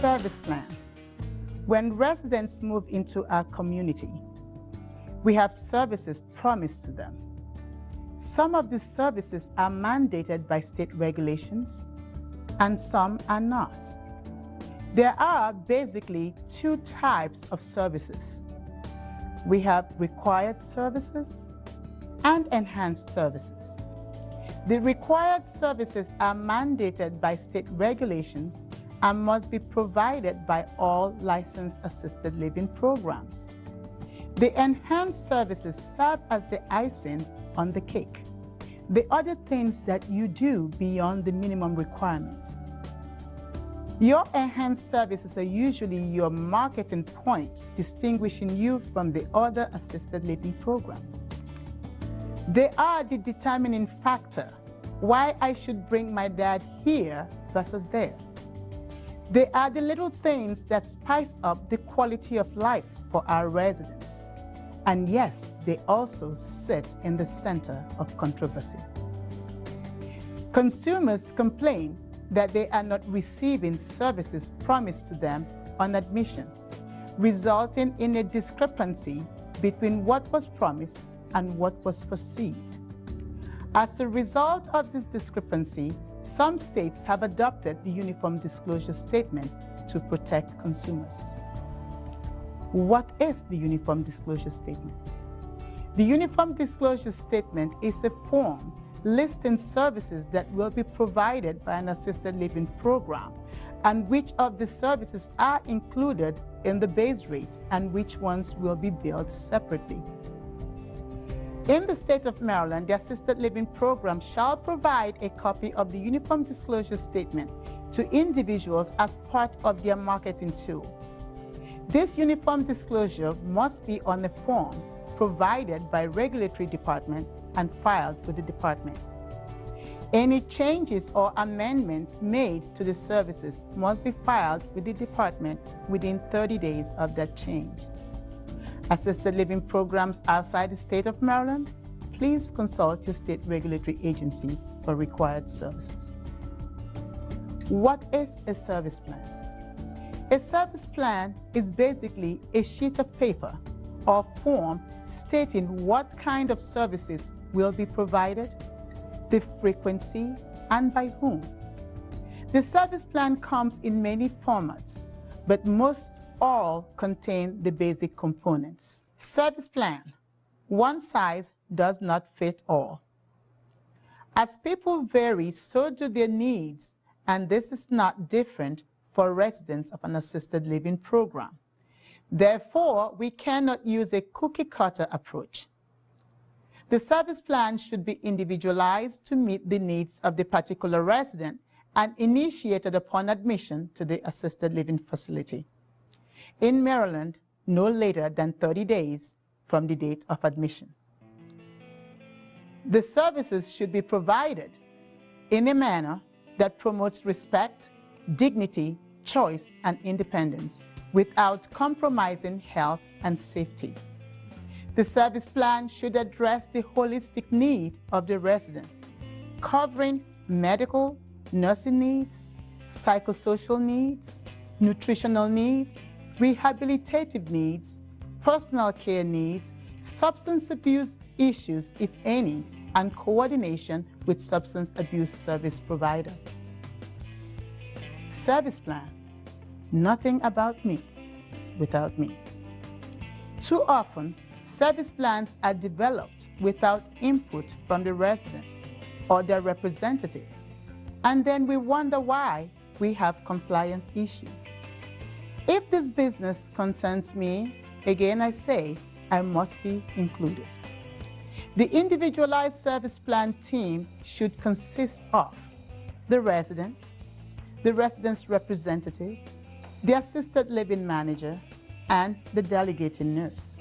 Service plan. When residents move into our community, we have services promised to them. Some of these services are mandated by state regulations, and some are not. There are basically two types of services. We have required services and enhanced services. The required services are mandated by state regulations and must be provided by all licensed assisted living programs. The enhanced services serve as the icing on the cake, the other things that you do beyond the minimum requirements. Your enhanced services are usually your marketing point, distinguishing you from the other assisted living programs. They are the determining factor why I should bring my dad here versus there. They are the little things that spice up the quality of life for our residents. And yes, they also sit in the center of controversy. Consumers complain that they are not receiving services promised to them on admission, resulting in a discrepancy between what was promised and what was perceived. As a result of this discrepancy, some states have adopted the Uniform Disclosure Statement to protect consumers. What is the Uniform Disclosure Statement? The Uniform Disclosure Statement is a form listing services that will be provided by an assisted living program and which of the services are included in the base rate and which ones will be billed separately. In the state of Maryland, the assisted living program shall provide a copy of the Uniform Disclosure Statement to individuals as part of their marketing tool. This uniform disclosure must be on a form provided by regulatory department and filed with the department. Any changes or amendments made to the services must be filed with the department within 30 days of that change. Assisted living programs outside the state of Maryland, please consult your state regulatory agency for required services. What is a service plan? A service plan is basically a sheet of paper or form stating what kind of services will be provided, the frequency, and by whom. The service plan comes in many formats, but most all contain the basic components. Service plan. One size does not fit all. As people vary, so do their needs, and this is not different for residents of an assisted living program. Therefore, we cannot use a cookie-cutter approach. The service plan should be individualized to meet the needs of the particular resident and initiated upon admission to the assisted living facility. In Maryland, no later than 30 days from the date of admission. The services should be provided in a manner that promotes respect, dignity, choice, and independence without compromising health and safety. The service plan should address the holistic need of the resident, covering medical, nursing needs, psychosocial needs, nutritional needs, rehabilitative needs, personal care needs, substance abuse issues, if any, and coordination with substance abuse service provider. Service plan. Nothing about me without me. Too often, service plans are developed without input from the resident or their representative, and then we wonder why we have compliance issues. If this business concerns me, again I say, I must be included. The individualized service plan team should consist of the resident, the resident's representative, the assisted living manager, and the delegating nurse,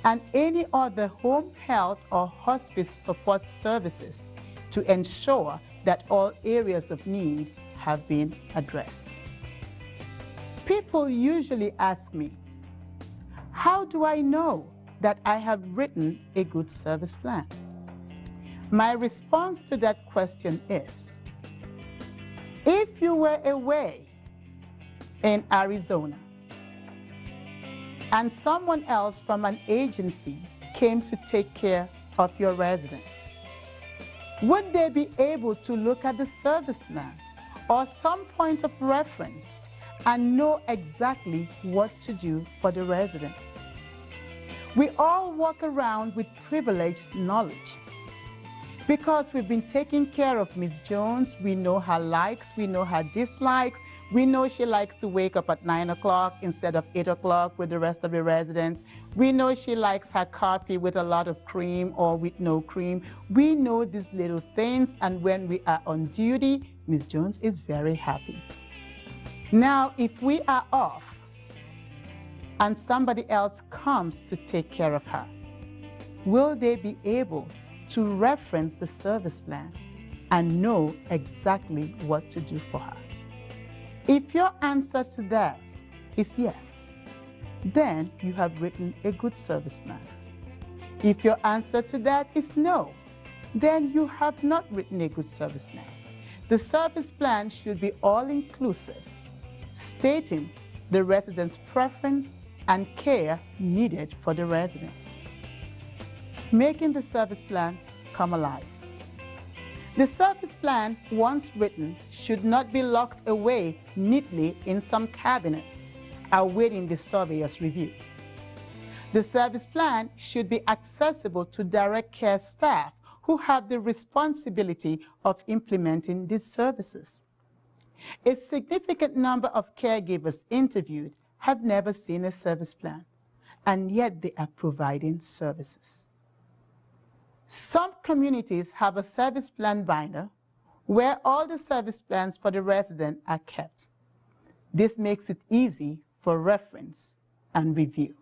and any other home health or hospice support services to ensure that all areas of need have been addressed. People usually ask me, how do I know that I have written a good service plan? My response to that question is, if you were away in Arizona, and someone else from an agency came to take care of your resident, would they be able to look at the service plan or some point of reference and know exactly what to do for the resident? We all walk around with privileged knowledge. Because we've been taking care of Ms. Jones, we know her likes, we know her dislikes, we know she likes to wake up at 9 o'clock instead of 8 o'clock with the rest of the residents. We know she likes her coffee with a lot of cream or with no cream. We know these little things, and when we are on duty, Ms. Jones is very happy. Now, if we are off and somebody else comes to take care of her, will they be able to reference the service plan and know exactly what to do for her? If your answer to that is yes, then you have written a good service plan. If your answer to that is no, then you have not written a good service plan. The service plan should be all-inclusive, stating the resident's preference and care needed for the resident. Making the service plan come alive. The service plan, once written, should not be locked away neatly in some cabinet, awaiting the surveyor's review. The service plan should be accessible to direct care staff who have the responsibility of implementing these services. A significant number of caregivers interviewed have never seen a service plan, and yet they are providing services. Some communities have a service plan binder where all the service plans for the resident are kept. This makes it easy for reference and review.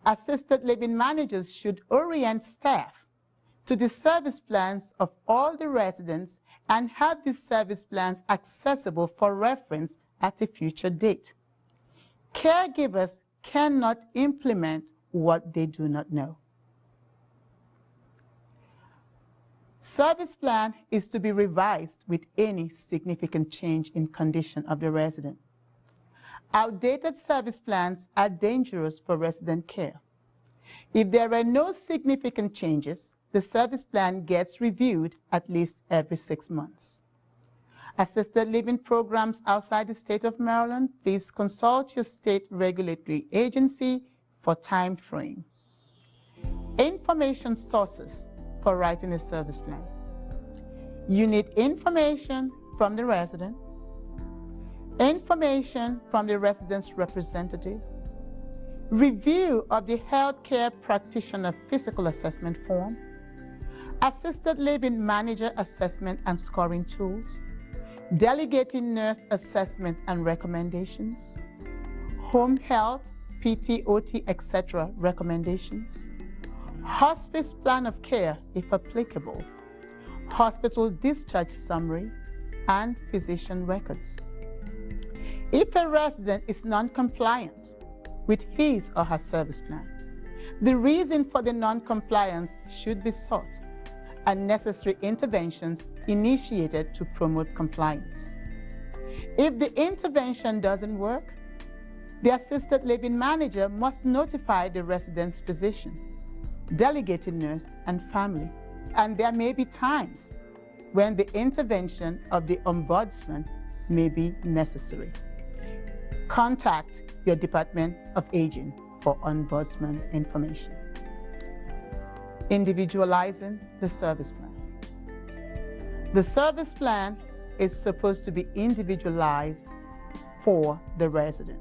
Assisted living managers should orient staff to the service plans of all the residents and have these service plans accessible for reference at a future date. Caregivers cannot implement what they do not know. Service plan is to be revised with any significant change in condition of the resident. Outdated service plans are dangerous for resident care. If there are no significant changes, the service plan gets reviewed at least every 6 months. Assisted living programs outside the state of Maryland, please consult your state regulatory agency for time frame. Information sources for writing a service plan. You need information from the resident, information from the resident's representative, review of the healthcare practitioner physical assessment form, assisted living manager assessment and scoring tools, delegating nurse assessment and recommendations, home health, PT, OT, etc. recommendations, hospice plan of care if applicable, hospital discharge summary, and physician records. If a resident is non-compliant with his or her service plan, the reason for the non-compliance should be sought and necessary interventions initiated to promote compliance. If the intervention doesn't work, the assisted living manager must notify the resident's physician, delegated nurse, and family. And there may be times when the intervention of the ombudsman may be necessary. Contact your Department of Aging for ombudsman information. Individualizing the service plan. The service plan is supposed to be individualized for the resident.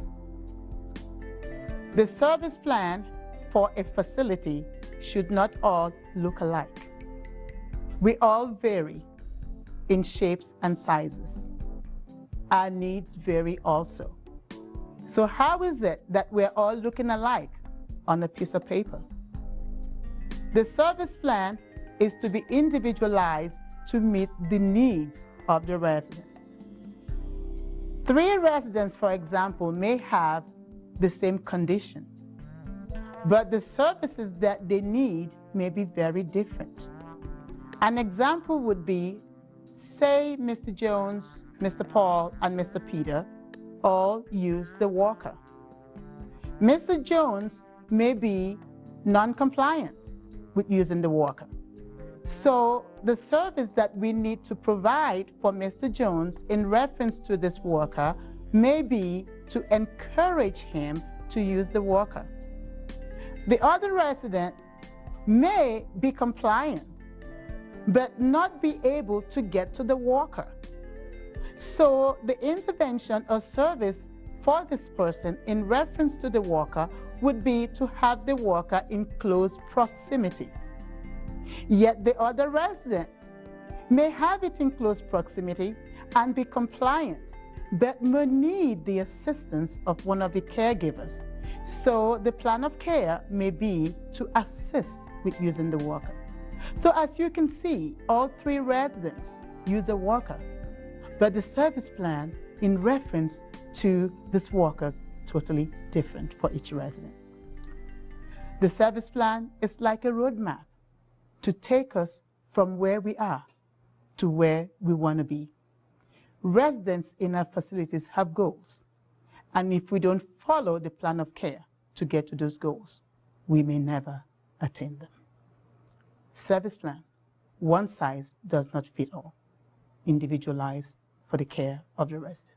The service plan for a facility should not all look alike. We all vary in shapes and sizes. Our needs vary also. So how is it that we're all looking alike on a piece of paper? The service plan is to be individualized to meet the needs of the resident. 3 residents, for example, may have the same condition, but the services that they need may be very different. An example would be, say Mr. Jones, Mr. Paul, and Mr. Peter all use the walker. Mr. Jones may be non-compliant with using the walker. So the service that we need to provide for Mr. Jones in reference to this walker may be to encourage him to use the walker. The other resident may be compliant, but not be able to get to the walker. So the intervention or service for this person in reference to the walker would be to have the walker in close proximity. Yet the other resident may have it in close proximity and be compliant, but may need the assistance of one of the caregivers. So the plan of care may be to assist with using the walker. So as you can see, all three residents use a walker, but the service plan in reference to this walker is totally different for each resident. The service plan is like a roadmap to take us from where we are to where we want to be. Residents in our facilities have goals, and if we don't follow the plan of care to get to those goals, we may never attain them. Service plan, one size does not fit all, individualized for the care of the resident.